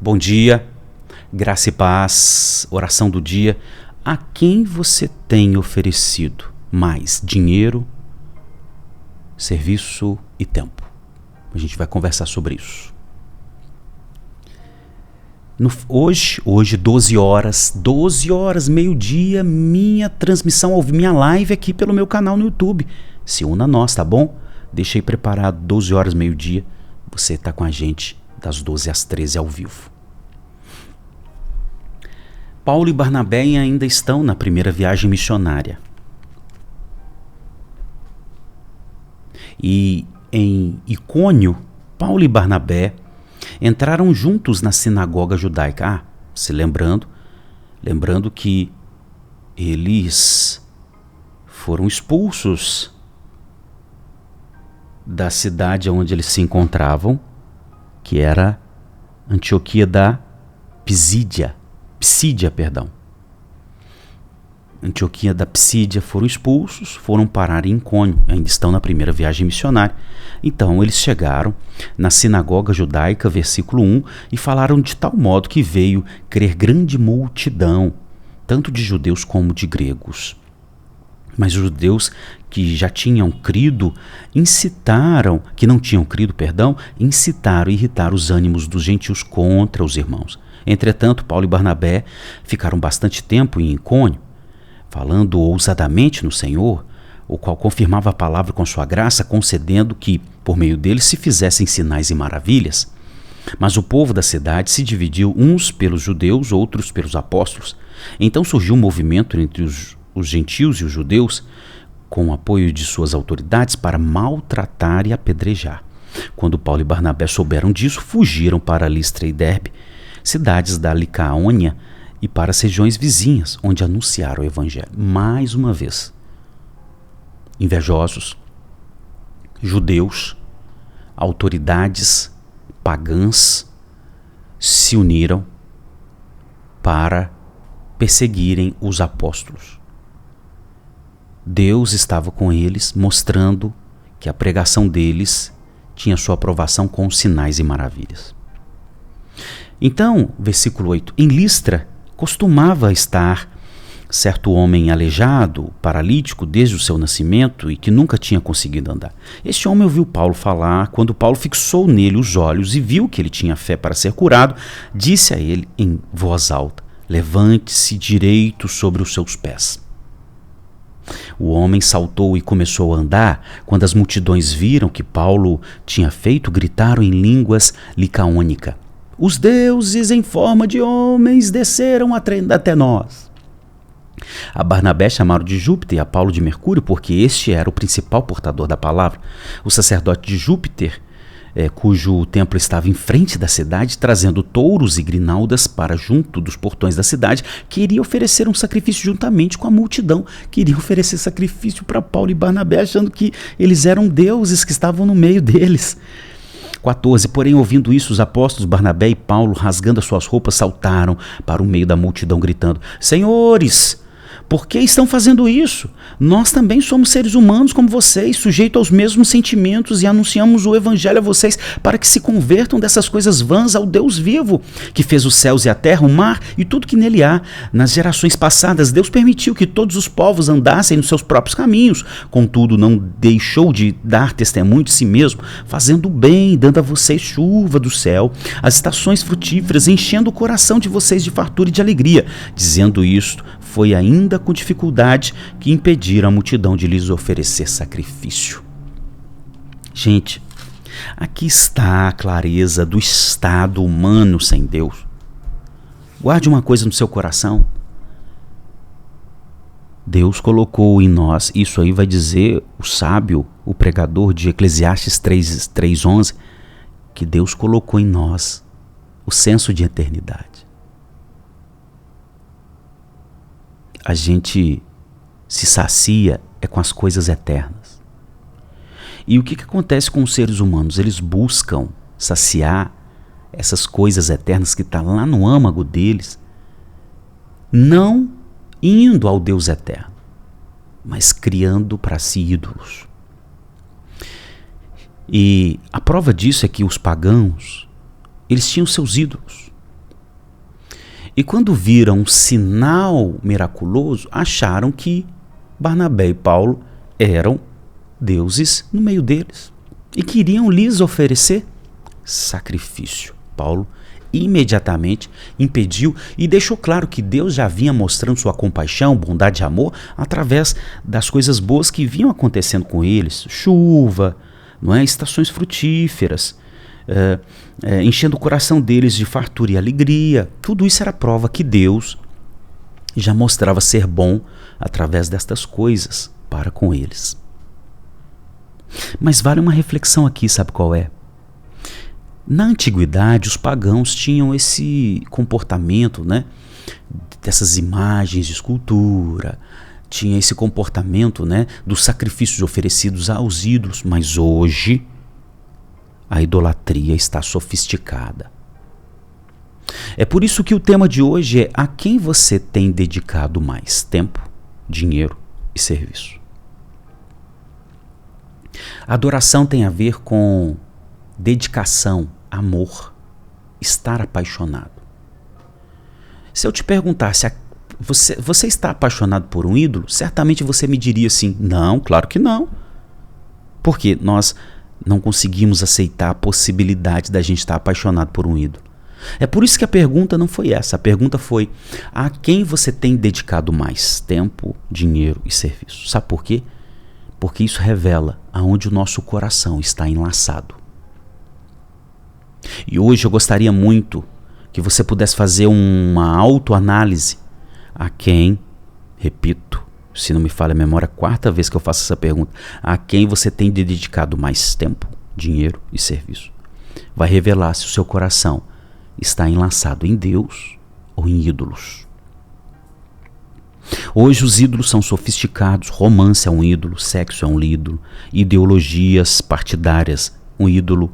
Bom dia, graça e paz, oração do dia. A quem você tem oferecido mais dinheiro, serviço e tempo? A gente vai conversar sobre isso. Hoje 12 horas, meio-dia, minha transmissão, minha live aqui pelo meu canal no YouTube. Se una a nós, tá bom? Deixei preparado 12 horas, meio-dia. Você tá com a gente das 12 às 13 ao vivo. Paulo e Barnabé ainda estão na primeira viagem missionária. E em Icônio, Paulo e Barnabé entraram juntos na sinagoga judaica. Lembrando que eles foram expulsos da cidade onde eles se encontravam, que era Antioquia da Psídia. Antioquia da Psídia, foram expulsos, foram parar em Icônio, ainda estão na primeira viagem missionária. Então eles chegaram na sinagoga judaica, versículo 1, e falaram de tal modo que veio crer grande multidão, tanto de judeus como de gregos. Mas os judeus que já tinham crido, incitaram e irritaram os ânimos dos gentios contra os irmãos. Entretanto, Paulo e Barnabé ficaram bastante tempo em Icônio, falando ousadamente no Senhor, o qual confirmava a palavra com sua graça, concedendo que, por meio deles, se fizessem sinais e maravilhas. Mas o povo da cidade se dividiu, uns pelos judeus, outros pelos apóstolos. Então surgiu um movimento entre os gentios e os judeus, com o apoio de suas autoridades, para maltratar e apedrejar. Quando Paulo e Barnabé souberam disso, fugiram para Listra e Derbe, cidades da Licaônia, e para as regiões vizinhas, onde anunciaram o evangelho. Mais uma vez, invejosos, judeus, autoridades pagãs se uniram para perseguirem os apóstolos. Deus estava com eles, mostrando que a pregação deles tinha sua aprovação com sinais e maravilhas. Então, versículo 8, em Listra costumava estar certo homem aleijado, paralítico desde o seu nascimento e que nunca tinha conseguido andar. Este homem ouviu Paulo falar. Quando Paulo fixou nele os olhos e viu que ele tinha fé para ser curado, disse a ele em voz alta: levante-se direito sobre os seus pés. O homem saltou e começou a andar. Quando as multidões viram que Paulo tinha feito, gritaram em línguas licaônica: os deuses em forma de homens desceram até nós. A Barnabé chamaram de Júpiter e a Paulo de Mercúrio, porque este era o principal portador da palavra. O sacerdote de Júpiter, cujo templo estava em frente da cidade, trazendo touros e grinaldas para junto dos portões da cidade, queria oferecer um sacrifício juntamente com a multidão. Queria oferecer sacrifício para Paulo e Barnabé, achando que eles eram deuses que estavam no meio deles. 14. Porém, ouvindo isso, os apóstolos Barnabé e Paulo, rasgando as suas roupas, saltaram para o meio da multidão, gritando: senhores, por que estão fazendo isso? Nós também somos seres humanos como vocês, sujeitos aos mesmos sentimentos, e anunciamos o evangelho a vocês para que se convertam dessas coisas vãs ao Deus vivo, que fez os céus e a terra, o mar e tudo que nele há. Nas gerações passadas, Deus permitiu que todos os povos andassem nos seus próprios caminhos. Contudo, não deixou de dar testemunho de si mesmo, fazendo o bem, dando a vocês chuva do céu, as estações frutíferas, enchendo o coração de vocês de fartura e de alegria. Dizendo isto, foi ainda com dificuldade que impediram a multidão de lhes oferecer sacrifício. Gente, aqui está a clareza do estado humano sem Deus. Guarde uma coisa no seu coração. Deus colocou em nós, isso aí vai dizer o sábio, o pregador de Eclesiastes 3:11, que Deus colocou em nós o senso de eternidade. A gente se sacia com as coisas eternas. E o que acontece com os seres humanos? Eles buscam saciar essas coisas eternas que estão lá no âmago deles, não indo ao Deus eterno, mas criando para si ídolos. E a prova disso é que os pagãos, eles tinham seus ídolos. E quando viram um sinal miraculoso, acharam que Barnabé e Paulo eram deuses no meio deles e queriam lhes oferecer sacrifício. Paulo imediatamente impediu e deixou claro que Deus já vinha mostrando sua compaixão, bondade e amor através das coisas boas que vinham acontecendo com eles, chuva, não é? Estações frutíferas, enchendo o coração deles de fartura e alegria. Tudo isso era prova que Deus já mostrava ser bom através destas coisas para com eles. Mas vale uma reflexão aqui, sabe qual é? Na antiguidade, os pagãos tinham esse comportamento, né, dessas imagens de escultura, tinha esse comportamento, né, dos sacrifícios oferecidos aos ídolos, mas hoje a idolatria está sofisticada. É por isso que o tema de hoje é: a quem você tem dedicado mais tempo, dinheiro e serviço? Adoração tem a ver com dedicação, amor, estar apaixonado. Se eu te perguntasse, você está apaixonado por um ídolo? Certamente você me diria assim: não, claro que não. Porque nós não conseguimos aceitar a possibilidade da gente estar apaixonado por um ídolo. É por isso que a pergunta não foi essa. A pergunta foi: a quem você tem dedicado mais tempo, dinheiro e serviço? Sabe por quê? Porque isso revela aonde o nosso coração está enlaçado. E hoje eu gostaria muito que você pudesse fazer uma autoanálise a quem, repito, se não me falha a memória, a 4ª vez que eu faço essa pergunta, a quem você tem dedicado mais tempo, dinheiro e serviço. Vai revelar se o seu coração está enlaçado em Deus ou em ídolos. Hoje os ídolos são sofisticados, romance é um ídolo, sexo é um ídolo, ideologias partidárias um ídolo,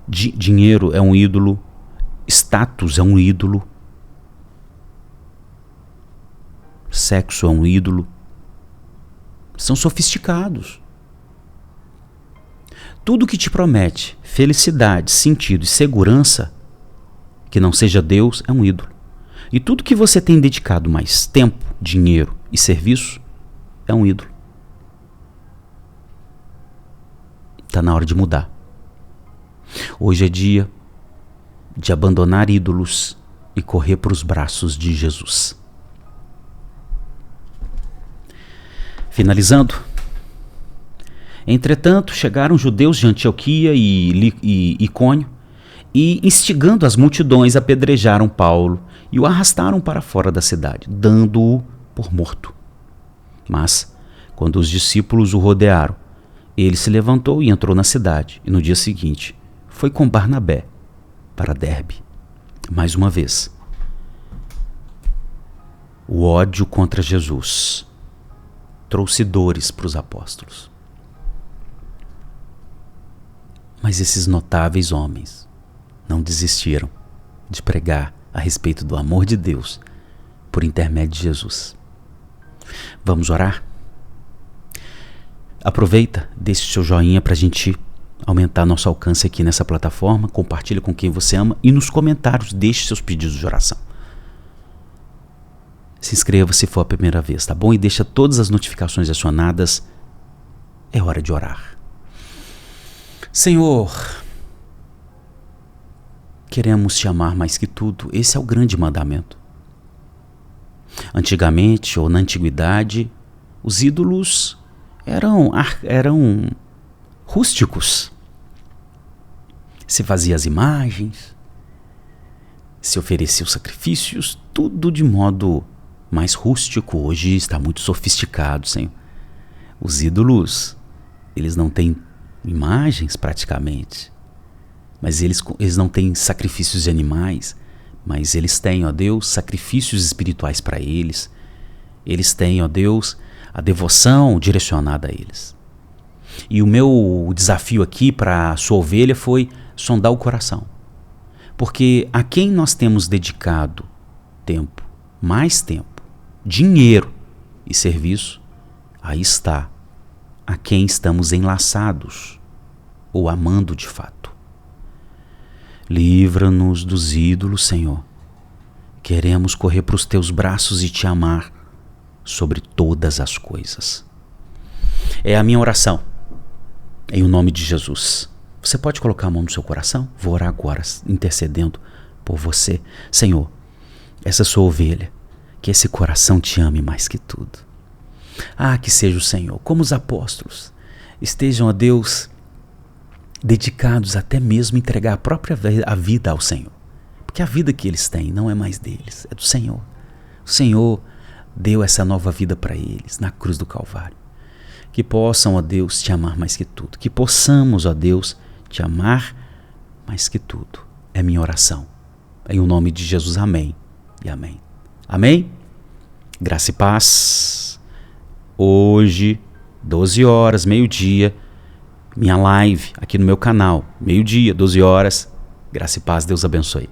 dinheiro é um ídolo, status é um ídolo, sexo é um ídolo. São sofisticados. Tudo que te promete felicidade, sentido e segurança, que não seja Deus, é um ídolo. E tudo que você tem dedicado mais tempo, dinheiro e serviço é um ídolo. Está na hora de mudar. Hoje é dia de abandonar ídolos e correr para os braços de Jesus. Finalizando. Entretanto, chegaram judeus de Antioquia e Icônio e, instigando as multidões, apedrejaram Paulo e o arrastaram para fora da cidade, dando-o por morto. Mas, quando os discípulos o rodearam, ele se levantou e entrou na cidade, e no dia seguinte foi com Barnabé para Derbe. Mais uma vez, o ódio contra Jesus trouxe dores para os apóstolos. Mas esses notáveis homens não desistiram de pregar a respeito do amor de Deus por intermédio de Jesus. Vamos orar? Aproveita, deixe seu joinha para a gente aumentar nosso alcance aqui nessa plataforma, compartilhe com quem você ama e nos comentários deixe seus pedidos de oração. Se inscreva se for a primeira vez, tá bom? E deixa todas as notificações acionadas. É hora de orar. Senhor, queremos te amar mais que tudo. Esse é o grande mandamento. Antigamente, ou na antiguidade, os ídolos eram rústicos. Se fazia as imagens, se oferecia os sacrifícios, tudo de modo mais rústico. Hoje está muito sofisticado, Senhor. Os ídolos, eles não têm imagens praticamente, mas eles não têm sacrifícios de animais, mas eles têm, ó Deus, sacrifícios espirituais para eles. Eles têm, ó Deus, a devoção direcionada a eles. E o meu desafio aqui para a sua ovelha foi sondar o coração. Porque a quem nós temos dedicado tempo, mais tempo, dinheiro e serviço, aí está a quem estamos enlaçados ou amando de fato. Livra-nos dos ídolos, Senhor, Queremos correr para os teus braços e te amar sobre todas as coisas. É a minha oração, em o nome de Jesus. Você pode colocar a mão no seu coração? Vou orar agora, intercedendo por você. Senhor, essa sua ovelha, que esse coração te ame mais que tudo. Que seja o Senhor, como os apóstolos, estejam a Deus dedicados até mesmo a entregar a vida ao Senhor. Porque a vida que eles têm não é mais deles, é do Senhor. O Senhor deu essa nova vida para eles na cruz do Calvário. Que possam, ó Deus, te amar mais que tudo. Que possamos, ó Deus, te amar mais que tudo. É minha oração. Em o nome de Jesus, amém e amém. Amém? Graça e paz. Hoje, 12 horas, meio-dia, minha live aqui no meu canal. Meio-dia, 12 horas. Graça e paz, Deus abençoe.